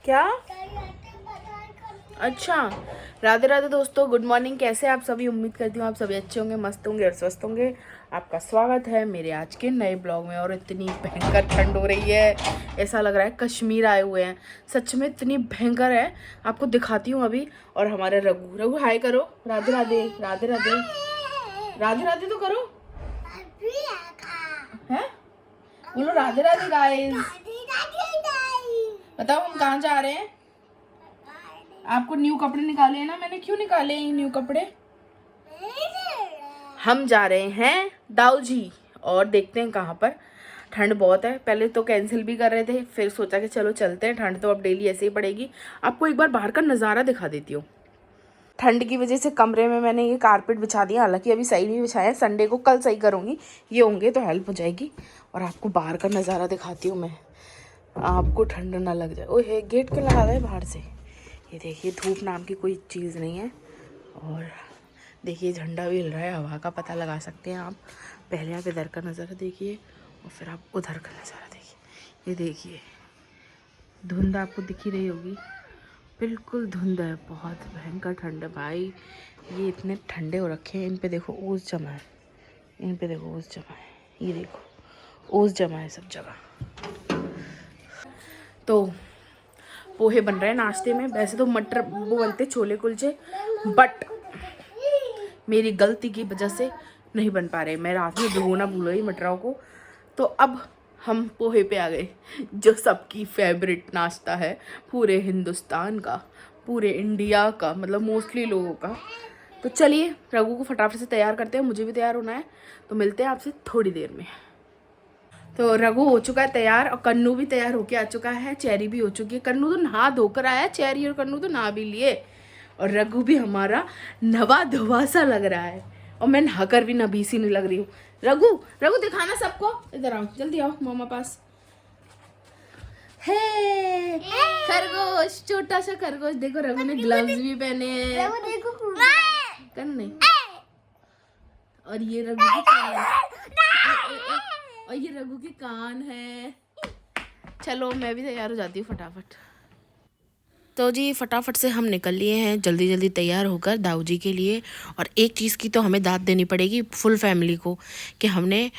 क्या? अच्छा, राधे राधे दोस्तों, गुड मॉर्निंग। कैसे आप सभी? उम्मीद करती हूँ आप सभी अच्छे होंगे, मस्त होंगे और स्वस्थ होंगे। आपका स्वागत है मेरे आज के नए ब्लॉग में। और इतनी भयंकर ठंड हो रही है, ऐसा लग रहा है कश्मीर आए हुए हैं। सच में इतनी भयंकर है, आपको दिखाती हूँ अभी। और हमारे रघु हाय करो, राधे राधे राधे राधे राधे राधे तो करो, है बोलो राधे राधे गाइस। बताओ हम कहाँ जा रहे हैं? आपको न्यू कपड़े निकाले हैं ना मैंने। क्यों निकाले हैं न्यू कपड़े? हम जा रहे हैं दाऊजी, और देखते हैं कहाँ पर। ठंड बहुत है, पहले तो कैंसिल भी कर रहे थे, फिर सोचा कि चलो चलते हैं। ठंड तो अब डेली ऐसे ही पड़ेगी। आपको एक बार बाहर का नज़ारा दिखा देती हूँ। ठंड की वजह से कमरे में मैंने ये कारपेट बिछा दिया, हालांकि अभी सही नहीं बिछाया है, संडे को कल सही करूँगी। ये होंगे तो हेल्प हो जाएगी। और आपको बाहर का नज़ारा दिखाती हूँ मैं, आपको ठंड ना लग जाए। ओहे, गेट के लगा गए बाहर से। ये देखिए, धूप नाम की कोई चीज़ नहीं है। और देखिए झंडा भी हिल रहा है, हवा का पता लगा सकते हैं आप। पहले आप इधर का नज़ारा देखिए और फिर आप उधर का नज़ारा देखिए। ये देखिए, धुंध आपको दिख ही रही होगी, बिल्कुल धुंध है। बहुत भयंकर ठंड है भाई। ये इतने ठंडे हो रखे हैं, इन पे देखो ओस जमा है, इन पे देखो ओस जमा है, ये देखो ओस जमा है सब जगह। तो पोहे बन रहे हैं नाश्ते में। वैसे तो मटर वो बनते छोले कुलचे, बट मेरी गलती की वजह से नहीं बन पा रहे। मैं रात में भिगोना भूल गई मटरों को। तो अब हम पोहे पे आ गए, जो सबकी फेवरेट नाश्ता है, पूरे हिंदुस्तान का, पूरे इंडिया का, मतलब मोस्टली लोगों का। तो चलिए रघु को फटाफट से तैयार करते हैं, मुझे भी तैयार होना है। तो मिलते हैं आपसे थोड़ी देर में। तो रघु हो चुका है तैयार और कन्नू भी तैयार होके आ चुका है, चेरी भी हो चुकी है। कन्नू तो नहा धोकर आया, चेरी और कन्नू तो नहा भी लिए। और रघु भी हमारा नवा धोवा सा लग रहा है, और मैं नहाकर भी नबी सी नहीं लग रही हूँ। रघु रघु दिखाना सबको, इधर आओ, जल्दी आओ मामा पास। हे खरगोश, छोटा सा खरगोश। देखो रघु ने ग्लव्स भी पहने हैं, कन्ने। और ये रघु की कान, और ये रघु के कान है। चलो मैं भी तैयार हो जाती हूँ फटाफट। तो जी फटाफट से हम निकल लिए हैं जल्दी जल्दी तैयार होकर दाऊ जी के लिए। और एक चीज़ की तो हमें दाद देनी पड़ेगी फुल फैमिली को, कि हमने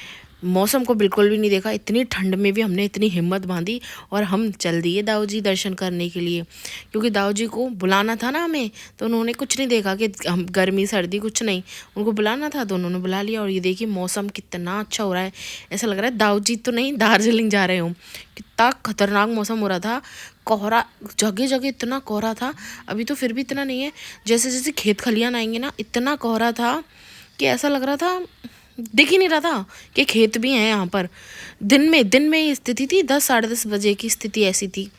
मौसम को बिल्कुल भी नहीं देखा। इतनी ठंड में भी हमने इतनी हिम्मत बांधी और हम चल दिए दाऊ जी दर्शन करने के लिए। क्योंकि दाऊ जी को बुलाना था ना हमें, तो उन्होंने कुछ नहीं देखा कि हम गर्मी सर्दी कुछ नहीं, उनको बुलाना था तो उन्होंने बुला लिया। और ये देखिए मौसम कितना अच्छा हो रहा है, ऐसा लग रहा है दाऊ जी तो नहीं दार्जिलिंग जा रहे हो। कितना खतरनाक मौसम हो रहा था, कोहरा जगह जगह इतना कोहरा था। अभी तो फिर भी इतना नहीं है, जैसे जैसे खेत खलियान आएंगे ना, इतना कोहरा था कि ऐसा लग रहा था, दिख ही नहीं रहा था कि खेत भी हैं यहाँ पर। दिन में ये स्थिति थी, 10 साढ़े 10 बजे की स्थिति ऐसी थी।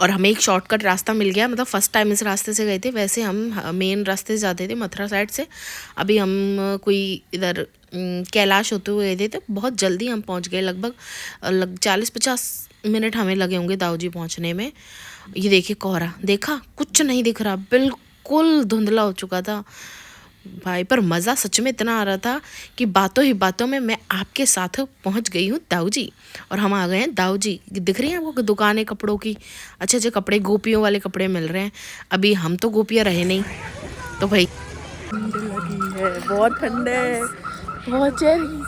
और हमें एक शॉर्टकट रास्ता मिल गया, मतलब फर्स्ट टाइम इस रास्ते से गए थे। वैसे हम मेन रास्ते से जाते थे मथुरा साइड से, अभी हम कोई इधर कैलाश होते हुए गए थे। तो बहुत जल्दी हम पहुँच गए, लगभग 40-50 मिनट हमें लगे होंगे दाऊ जी पहुँचने में। ये देखिए कोहरा, देखा कुछ नहीं दिख रहा, बिल्कुल धुंधला हो चुका था भाई। पर मज़ा सच में इतना आ रहा था कि बातों ही बातों में मैं आपके साथ पहुंच गई हूँ दाऊ जी। और हम आ गए हैं दाऊ जी। दिख रही हैं आपको दुकानें कपड़ों की, अच्छे अच्छे कपड़े, गोपियों वाले कपड़े मिल रहे हैं। अभी हम तो गोपियाँ रहे नहीं, तो भाई ठंड लगी है, बहुत ठंड है, बहुत चेरी।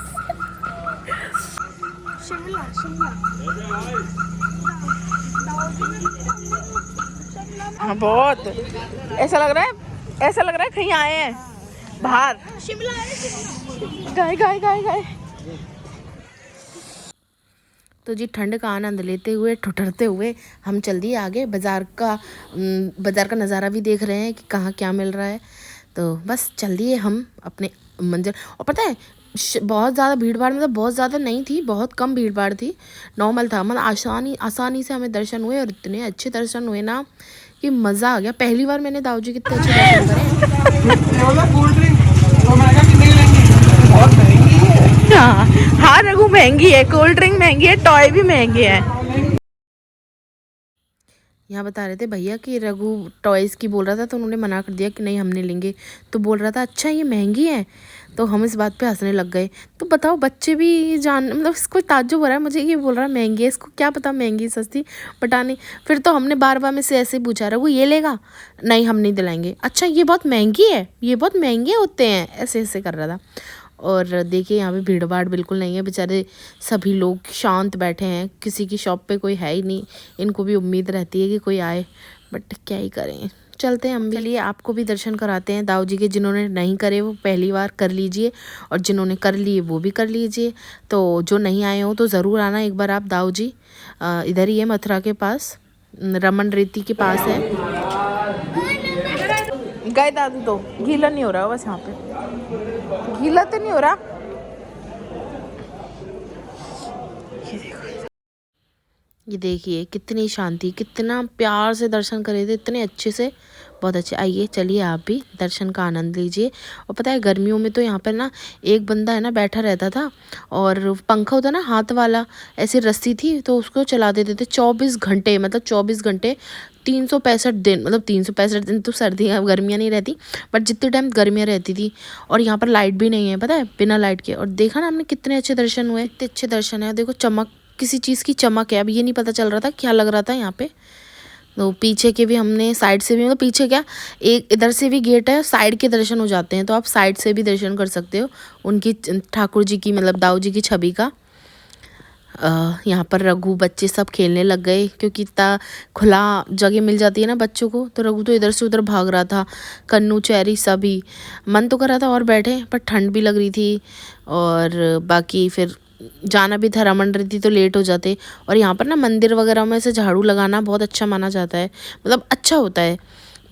हाँ बहुत, ऐसा लग रहा है कहीं आए हैं बाहर। शिमला गाय गाय गाय गाय। तो जी ठंड का आनंद लेते हुए ठुठरते हुए हम चल दिए आगे। बाज़ार का नज़ारा भी देख रहे हैं कि कहाँ क्या मिल रहा है। तो बस चल दिए हम अपने मंजिल। और पता है बहुत ज़्यादा भीड़ भाड़, मतलब बहुत ज़्यादा नहीं थी, बहुत कम भीड़ भाड़ थी, नॉर्मल था। मतलब आसानी से हमें दर्शन हुए, और इतने अच्छे दर्शन हुए ना कि मज़ा आ गया। पहली बार मैंने दाऊ जी कितने अच्छे दर्शन करे। हाँ हाँ रघु, महंगी है कोल्ड ड्रिंक, महंगी है, टॉय भी महंगे हैं। यहाँ बता रहे थे भैया कि रघु टॉयज़ की बोल रहा था, तो उन्होंने मना कर दिया कि नहीं हम नहीं लेंगे। तो बोल रहा था अच्छा ये महंगी है, तो हम इस बात पे हंसने लग गए। तो बताओ बच्चे भी जान मतलब इसको ताज्जुब हो रहा है मुझे, ये बोल रहा है महंगी है, इसको क्या पता महंगी सस्ती पता नहीं। फिर तो हमने बार बार में से ऐसे पूछा रघु ये लेगा, नहीं हम नहीं दिलाएंगे, अच्छा ये बहुत महंगी है, ये बहुत महंगे होते हैं, ऐसे ऐसे कर रहा था। और देखिए यहाँ पे भीड़ भाड़ बिल्कुल नहीं है, बेचारे सभी लोग शांत बैठे हैं, किसी की शॉप पे कोई है ही नहीं। इनको भी उम्मीद रहती है कि कोई आए, बट क्या ही करें, चलते हैं हम भी। चलिए आपको भी दर्शन कराते हैं दाऊ जी के, जिन्होंने नहीं करे वो पहली बार कर लीजिए, और जिन्होंने कर लिए वो भी कर लीजिए। तो जो नहीं आए हो तो ज़रूर आना एक बार आप दाऊ जी, इधर ही है मथुरा के पास, रमन रेती के पास है। गए दादू तो गीला नहीं हो रहा बस, यहाँ पे गीला तो नहीं हो रहा। ये देखिए कितनी शांति, कितना प्यार से दर्शन करे थे, इतने अच्छे से, बहुत अच्छे। आइए चलिए आप भी दर्शन का आनंद लीजिए। और पता है गर्मियों में तो यहाँ पर ना एक बंदा है ना बैठा रहता था, और पंखा होता ना हाथ वाला, ऐसी रस्सी थी तो उसको चला देते थे 24 घंटे, मतलब 24 घंटे 365 दिन, मतलब 365 दिन तो सर्दियाँ गर्मियाँ नहीं रहती, बट जितने टाइम गर्मियाँ रहती थी। और यहाँ पर लाइट भी नहीं है पता है, बिना लाइट के। और देखा ना हमने कितने अच्छे दर्शन हुए, इतने अच्छे दर्शन है। देखो चमक, किसी चीज़ की चमक है, अब ये नहीं पता चल रहा था क्या लग रहा था यहाँ पे। तो पीछे के भी हमने, साइड से भी, मतलब पीछे क्या, एक इधर से भी गेट है, साइड के दर्शन हो जाते हैं, तो आप साइड से भी दर्शन कर सकते हो उनकी, ठाकुर जी की, मतलब दाऊ जी की छवि का। यहाँ पर रघु बच्चे सब खेलने लग गए, क्योंकि इतना खुला जगह मिल जाती है ना बच्चों को, तो रघु तो इधर से उधर भाग रहा था। कन्नू चेरी सभी, मन तो कर रहा था और बैठे, पर ठंड भी लग रही थी, और बाकी फिर जाना भी था, रमन रही थी तो लेट हो जाते। और यहाँ पर ना मंदिर वगैरह में से झाड़ू लगाना बहुत अच्छा माना जाता है, मतलब अच्छा होता है।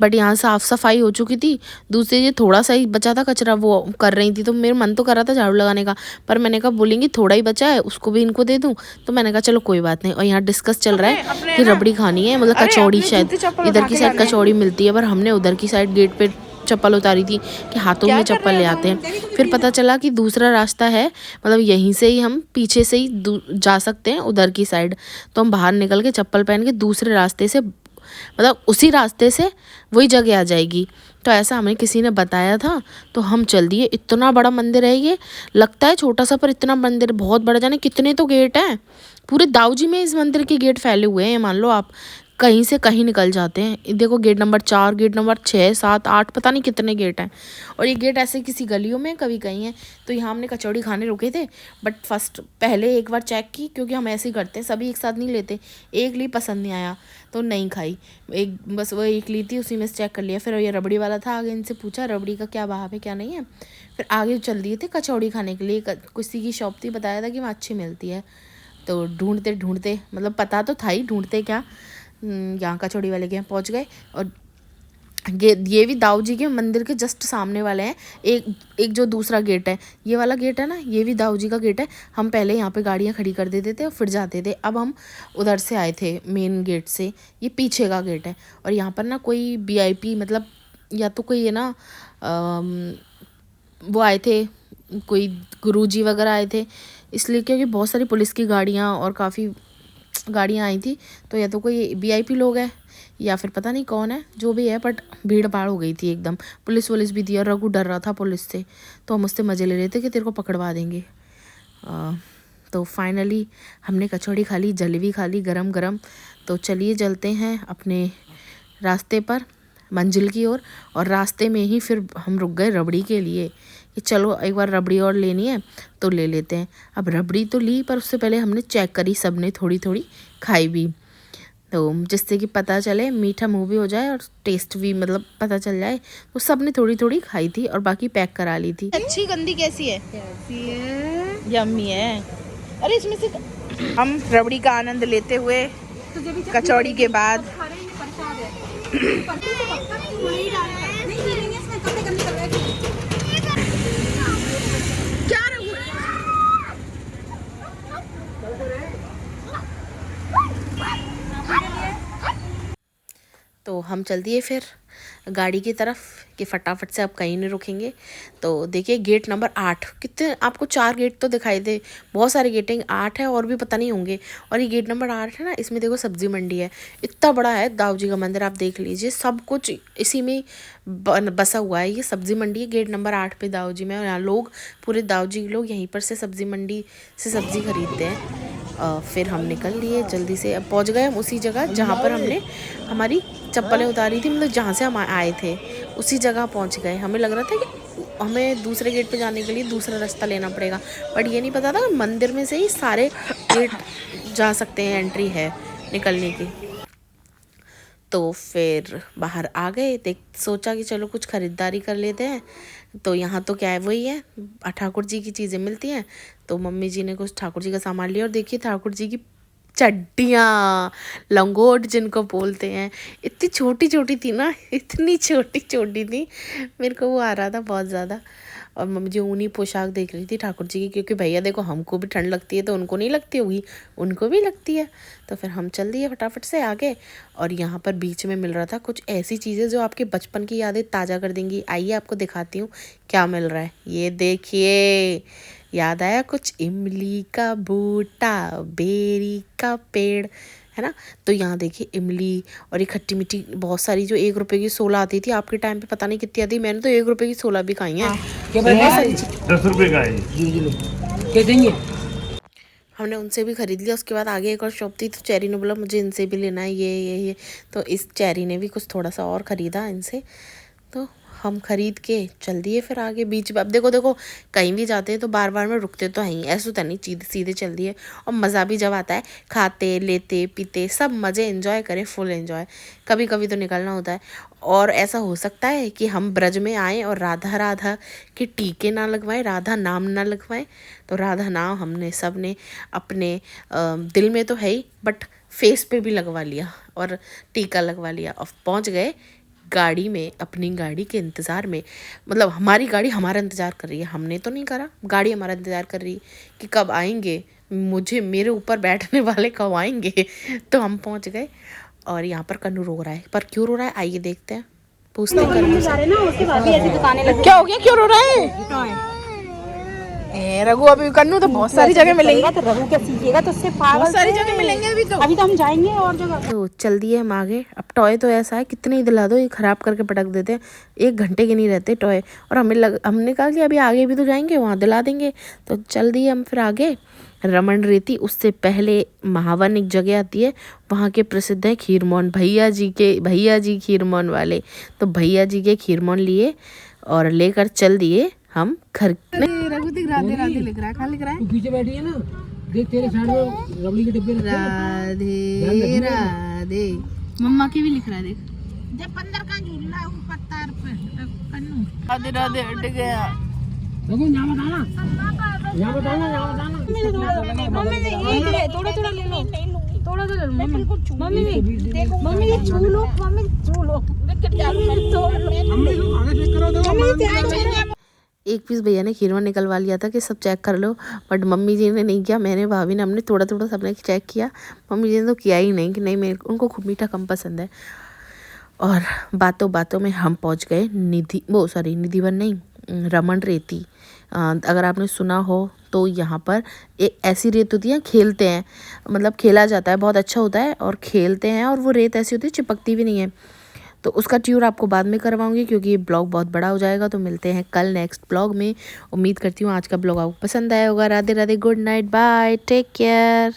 बट यहाँ साफ़ सफाई हो चुकी थी, दूसरे ये थोड़ा सा ही बचा था कचरा, वो कर रही थी, तो मेरा मन तो कर रहा था झाड़ू लगाने का, पर मैंने कहा बोलेंगी थोड़ा ही बचा है उसको भी इनको दे दूँ, तो मैंने कहा चलो कोई बात नहीं। और यहाँ डिस्कस चल रहा है कि रबड़ी खानी है, मतलब कचौड़ी, शायद इधर की साइड कचौड़ी मिलती है, पर हमने उधर की साइड गेट पे चप्पल उतारी थी कि हाथों में चप्पल ले आते हैं। फिर पता चला कि दूसरा रास्ता है, मतलब यहीं से ही हम पीछे से ही जा सकते हैं उधर की साइड। तो हम बाहर निकल के चप्पल पहन के दूसरे रास्ते से, मतलब उसी रास्ते से वही जगह आ जाएगी। तो ऐसा हमें किसी ने बताया था, तो हम चल दिए। इतना बड़ा मंदिर है ये, लगता है छोटा सा, पर इतना मंदिर बहुत बड़ा, जाने कितने तो गेट हैं। पूरे दाऊ जी में इस मंदिर के गेट फैले हुए हैं, मान लो आप कहीं से कहीं निकल जाते हैं। देखो गेट नंबर 4, गेट नंबर 6, 7, 8, पता नहीं कितने गेट हैं। और ये गेट ऐसे किसी गलियों में कभी कहीं है। तो यहाँ हमने कचौड़ी खाने रुके थे, बट फर्स्ट पहले एक बार चेक की, क्योंकि हम ऐसे ही करते हैं, सभी एक साथ नहीं लेते। एक ली, पसंद नहीं आया तो नहीं खाई, एक बस वो एक ली थी, उसी में से चेक कर लिया। फिर ये रबड़ी वाला था, आगे इनसे पूछा रबड़ी का क्या भाव है क्या नहीं है। फिर आगे चल दिए थे कचौड़ी खाने के लिए, किसी की शॉप थी, बताया था कि वहाँ अच्छी मिलती है। तो ढूंढते ढूंढते, मतलब पता तो था ही, ढूंढते क्या, यहाँ कचौड़ी वाले के यहाँ पहुँच गए। और ये भी दाऊ जी के मंदिर के जस्ट सामने वाले हैं। एक जो दूसरा गेट है, ये वाला गेट है ना, ये भी दाऊ जी का गेट है। हम पहले यहाँ पे गाड़ियाँ खड़ी कर देते थे और फिर जाते थे। अब हम उधर से आए थे मेन गेट से, ये पीछे का गेट है। और यहाँ पर ना कोई VIP, मतलब या तो कोई है ना वो आए थे, कोई गुरुजी वगैरह आए थे, इसलिए क्योंकि बहुत सारी पुलिस की गाड़ियाँ और काफ़ी गाड़ियाँ आई थी। तो या तो कोई VIP लोग हैं, या फिर पता नहीं कौन है, जो भी है, बट भीड़ भाड़ हो गई थी एकदम। पुलिस वुलिस भी थी, और रघु डर रहा था पुलिस से, तो हम उससे मज़े ले रहे थे कि तेरे को पकड़वा देंगे। तो फाइनली हमने कचौड़ी खा ली, जलेबी खा ली गरम गरम। तो चलिए चलते हैं अपने रास्ते पर, मंजिल की ओर। और रास्ते में ही फिर हम रुक गए रबड़ी के लिए, कि चलो एक बार रबड़ी और लेनी है तो ले लेते हैं। अब रबड़ी तो ली, पर उससे पहले हमने चेक करी, सब ने थोड़ी थोड़ी खाई भी, तो जिससे कि पता चले, मीठा मुँह भी हो जाए और टेस्ट भी मतलब पता चल जाए। तो सब ने थोड़ी थोड़ी खाई थी और बाकी पैक करा ली थी। अच्छी गंदी कैसी है? यम्मी है। अरे इसमें से हम रबड़ी का आनंद लेते हुए कचौड़ी के बाद तो हम चल दिए फिर गाड़ी की तरफ कि फटाफट से अब कहीं नहीं रुकेंगे। तो देखिए गेट नंबर 8, कितने आपको 4 गेट तो दिखाई दे, बहुत सारे गेटिंग 8 है और भी पता नहीं होंगे। और ये गेट नंबर 8 है ना, इसमें देखो सब्जी मंडी है, इतना बड़ा है दाऊ जी का मंदिर, आप देख लीजिए सब कुछ इसी में बसा हुआ है। ये सब्जी मंडी है गेट नंबर 8 पे दाऊ जी में, और यहाँ लोग पूरे दाऊ जी के लोग यहीं पर से सब्जी मंडी से सब्जी खरीदते हैं। फिर हम निकल लिए जल्दी से, अब पहुंच गए हम उसी जगह जहाँ पर हमने हमारी चप्पलें उतारी थी, मतलब जहाँ से हम आए थे उसी जगह पहुंच गए। हमें लग रहा था कि हमें दूसरे गेट पे जाने के लिए दूसरा रास्ता लेना पड़ेगा, बट ये नहीं पता था मंदिर में से ही सारे गेट जा सकते हैं, एंट्री है निकलने की। तो फिर बाहर आ गए, देख सोचा कि चलो कुछ ख़रीदारी कर लेते हैं। तो यहाँ तो क्या है, वही है ठाकुर जी की चीज़ें मिलती हैं। तो मम्मी जी ने कुछ ठाकुर जी का सामान लिया, और देखिए ठाकुर जी की चड्डियाँ, लंगोट जिनको बोलते हैं, इतनी छोटी छोटी थी ना, इतनी छोटी छोटी थी, मेरे को वो आ रहा था बहुत ज़्यादा। और मम्मी जी ऊनी पोशाक देख रही थी ठाकुर जी की, क्योंकि भैया देखो हमको भी ठंड लगती है तो उनको नहीं लगती होगी, उनको भी लगती है। तो फिर हम चल दिए फटाफट से आगे। और यहाँ पर बीच में मिल रहा था कुछ ऐसी चीज़ें जो आपके बचपन की यादें ताज़ा कर देंगी। आइए आपको दिखाती हूँ क्या मिल रहा है। ये देखिए, याद आया कुछ, इमली का बूटा, बेरी का पेड़, है ना। तो यहाँ देखिए इमली और ये खट्टी मीठी बहुत सारी, जो 1 रुपए की 16 आती थी, आपके टाइम पे पता नहीं कितनी आती, मैंने तो 1 रुपए की 16 भी खाई हैं। 10 रुपए का है क्या देंगे। हमने उनसे भी खरीद लिया। उसके बाद आगे एक और शॉप थी, तो चेरी ने बोला मुझे इनसे भी लेना है ये। तो इस चेरी ने भी कुछ थोड़ा सा और ख़रीदा इनसे, तो हम खरीद के चल दिए फिर आगे बीच में। अब देखो कहीं भी जाते हैं तो बार बार में रुकते तो हैं, ऐसा तो नहीं सीधे चल दिए। और मज़ा भी जब आता है, खाते लेते पीते सब मज़े एंजॉय करें, फुल एंजॉय। कभी कभी तो निकलना होता है। और ऐसा हो सकता है कि हम ब्रज में आएँ और राधा राधा के टीके ना लगवाएं, राधा नाम ना लगवाएं। तो राधा नाम हमने सब ने अपने दिल में तो है ही, बट फेस पे भी लगवा लिया और टीका लगवा लिया। और पहुँच गए गाड़ी में, अपनी गाड़ी के इंतज़ार में, मतलब हमारी गाड़ी हमारा इंतज़ार कर रही है, हमने तो नहीं करा, गाड़ी हमारा इंतज़ार कर रही है कि कब आएंगे, मेरे ऊपर बैठने वाले कब आएंगे। तो हम पहुंच गए। और यहाँ पर कन्नू रो रहा है, पर क्यों रो रहा है आइए देखते हैं, पूछते हैं कन्नू से। क्या हो गया, क्यों रो रहा है? रघु, अभी कन्नू तो बहुत सारी जगह मिलेंगे, तो रघु क्या सीखेगा, तो उससे बहुत सारी जगह मिलेंगे अभी तो हम जाएंगे और जगह। तो चल दिए हम आगे। अब टॉय तो ऐसा है कितने ही दिला दो ये खराब करके पटक देते हैं, 1 घंटे के नहीं रहते टॉय। और हमने कहा कि अभी आगे भी तो जाएंगे, वहाँ दिला देंगे। तो चल दिए हम फिर आगे। रमन रेती, उससे पहले महावन एक जगह आती है, वहाँ के प्रसिद्ध है खीरमोहन, भैया जी खीरमोहन वाले। तो भैया जी के खीरमोहन लिए और लेकर चल दिए हम घर में। रघु देख राधे राधे लिख रहा है, कहाँ लिख रहा है? पीछे बैठी है ना, देख तेरे साइड में रबड़ी के डिब्बे रखे हैं। राधे राधे, मम्मा की भी लिख रहा है देख। जब 15 का झूलना ऊपर तार पे कन्नू राधे राधे हट गया। रघु यहाँ बताना, यहाँ बताना, यहाँ बताना। मम्मी ने ये ले, थोड़ा थोड़ा ले लो, थोड़ा थोड़ा ले लो मम्मी ने देखो, मम्मी ये छू लो, मम्मी छू लो, लेकर जा लो, मम्मी 1 पीस भैया ने खीरवा निकलवा लिया था कि सब चेक कर लो, बट मम्मी जी ने नहीं किया, मैंने भाभी ने हमने थोड़ा थोड़ा सबने चेक किया। मम्मी जी ने तो किया ही नहीं कि नहीं, मेरे उनको खूब मीठा कम पसंद है। और बातों बातों में हम पहुंच गए निधिवन नहीं, रमन रेती। अगर आपने सुना हो तो यहाँ पर एक ऐसी रेत होती है, खेलते हैं, मतलब खेला जाता है, बहुत अच्छा होता है और खेलते हैं। और वो रेत ऐसी होती है चिपकती भी नहीं है। तो उसका ट्यूर आपको बाद में करवाऊंगी, क्योंकि ये ब्लॉग बहुत बड़ा हो जाएगा। तो मिलते हैं कल नेक्स्ट ब्लॉग में। उम्मीद करती हूँ आज का ब्लॉग आपको पसंद आया होगा। Radhe Radhe, good night, bye, take care.